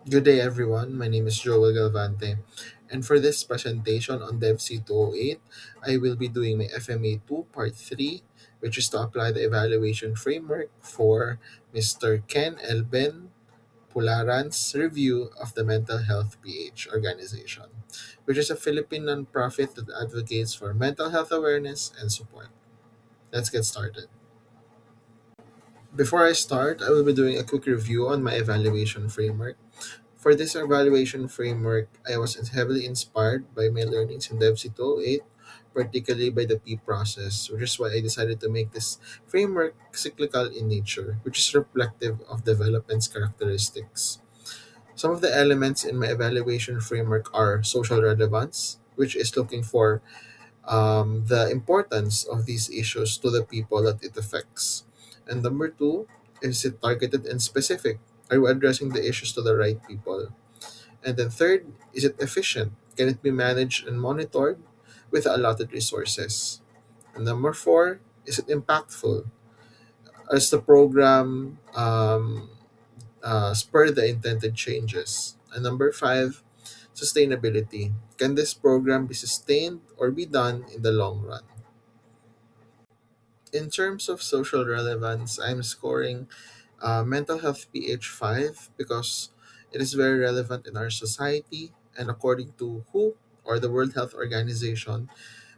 Good day, everyone. My name is Joel Galvante. And for this presentation on DevC 208, I will be doing my FMA2 Part 3, which is to apply the evaluation framework for Mr. Ken Elben Pularan's review of the Mental Health PH organization, which is a Philippine nonprofit that advocates for mental health awareness and support. Let's get started. Before I start, I will be doing a quick review on my evaluation framework. For this evaluation framework, I was heavily inspired by my learnings in DevC 208, particularly by the P process, which is why I decided to make this framework cyclical in nature, which is reflective of development's characteristics. Some of the elements in my evaluation framework are social relevance, which is looking for the importance of these issues to the people that it affects. And number two, is it targeted and specific? Are you addressing the issues to the right people? And then third, is it efficient? Can it be managed and monitored with allotted resources? And number four, is it impactful? As the program spur the intended changes? And number five, sustainability. Can this program be sustained or be done in the long run? In terms of social relevance, I'm scoring mental health PH5 because it is very relevant in our society, and according to WHO, or the World Health Organization,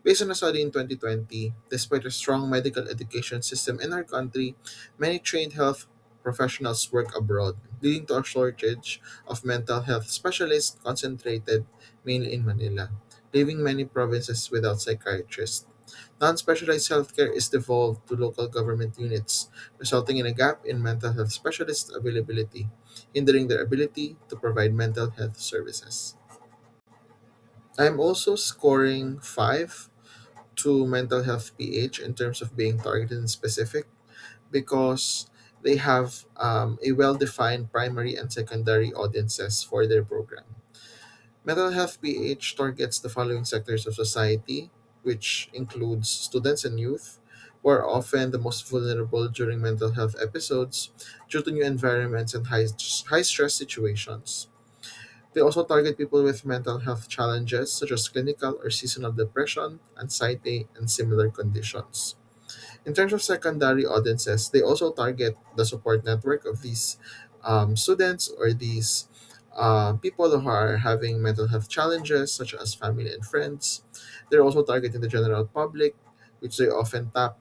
based on a study in 2020, despite a strong medical education system in our country, many trained health professionals work abroad, leading to a shortage of mental health specialists concentrated mainly in Manila, leaving many provinces without psychiatrists. Non specialized healthcare is devolved to local government units, resulting in a gap in mental health specialist availability, hindering their ability to provide mental health services. I'm also scoring 5 to mental health PH in terms of being targeted and specific because they have a well defined primary and secondary audiences for their program. Mental health PH targets the following sectors of society, which includes students and youth, who are often the most vulnerable during mental health episodes due to new environments and high stress situations. They also target people with mental health challenges such as clinical or seasonal depression, anxiety, and similar conditions. In terms of secondary audiences, they also target the support network of these students or these people who are having mental health challenges, such as family and friends. They're also targeting the general public, which they often tap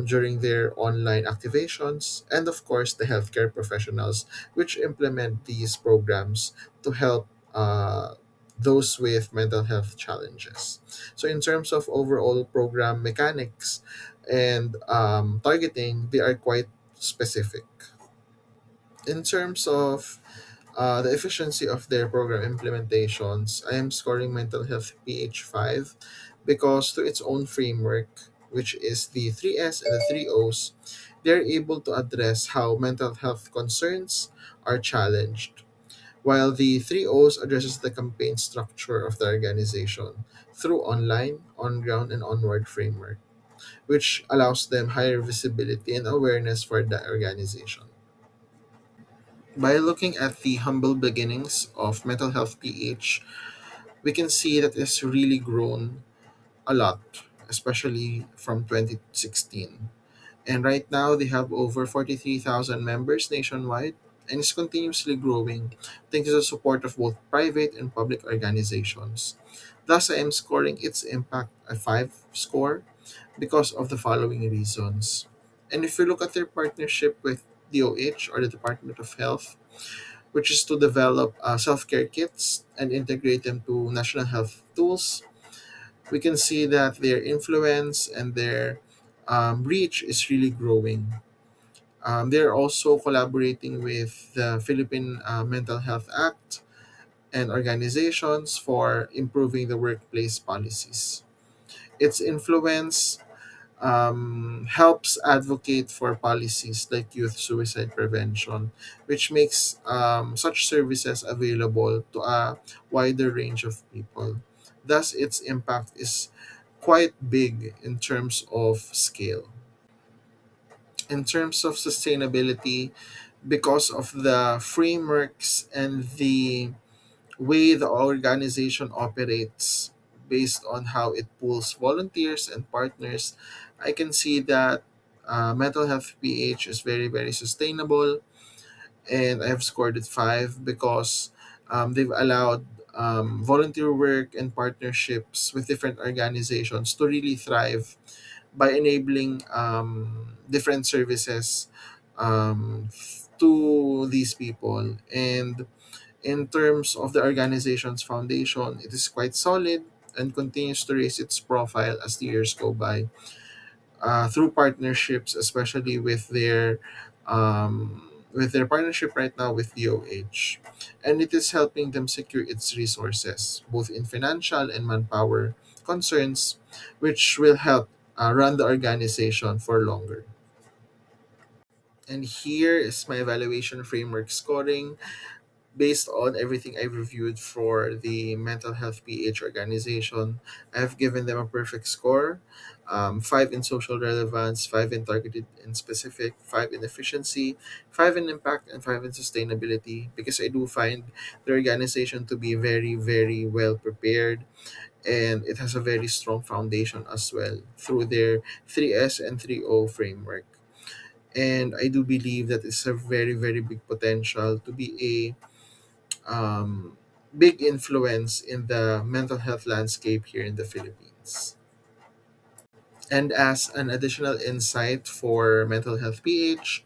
during their online activations, and of course, the healthcare professionals, which implement these programs to help. Those with mental health challenges. So, in terms of overall program mechanics, and targeting, they are quite specific. In terms of the efficiency of their program implementations, I am scoring mental health PH5 because to its own framework, which is the 3S and the 3Os, they're able to address how mental health concerns are challenged, while the 3Os addresses the campaign structure of the organization through online, on-ground, and onward framework, which allows them higher visibility and awareness for the organization. By looking at the humble beginnings of mental health PH, we can see that it's really grown a lot, especially from 2016. And right now, they have over 43,000 members nationwide and is continuously growing thanks to the support of both private and public organizations. Thus, I am scoring its impact a 5 score because of the following reasons. And if you look at their partnership with DOH, or the Department of Health, which is to develop self care kits and integrate them to national health tools, we can see that their influence and their reach is really growing. They're also collaborating with the Philippine Mental Health Act and organizations for improving the workplace policies. Its influence helps advocate for policies like youth suicide prevention, which makes such services available to a wider range of people. Thus, its impact is quite big in terms of scale. In terms of sustainability, because of the frameworks and the way the organization operates based on how it pulls volunteers and partners. I can see that mental health PH is very, very sustainable, and I have scored it 5 because they've allowed volunteer work and partnerships with different organizations to really thrive by enabling different services to these people. And in terms of the organization's foundation, it is quite solid and continues to raise its profile as the years go by through partnerships, especially with their partnership right now with DOH, and it is helping them secure its resources, both in financial and manpower concerns, which will help run the organization for longer. And here is my evaluation framework scoring based on everything I've reviewed for the mental health PH organization. I've given them a perfect score, 5 in social relevance, 5 in targeted and specific, 5 in efficiency, 5 in impact, and 5 in sustainability, because I do find the organization to be very, very well prepared, and it has a very strong foundation as well through their 3S and 3O framework. And I do believe that it's a very, very big potential to be big influence in the mental health landscape here in the Philippines. And as an additional insight for mental health PH,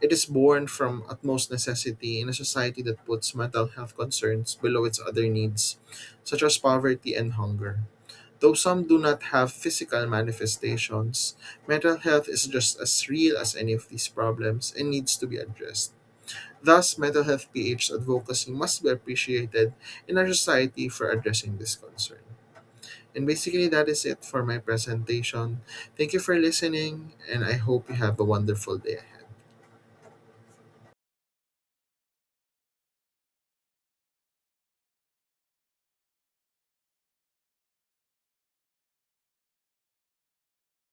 it is born from utmost necessity in a society that puts mental health concerns below its other needs, such as poverty and hunger. Though some do not have physical manifestations, mental health is just as real as any of these problems and needs to be addressed. Thus, mental health PH advocacy must be appreciated in our society for addressing this concern. And basically, that is it for my presentation. Thank you for listening, and I hope you have a wonderful day ahead.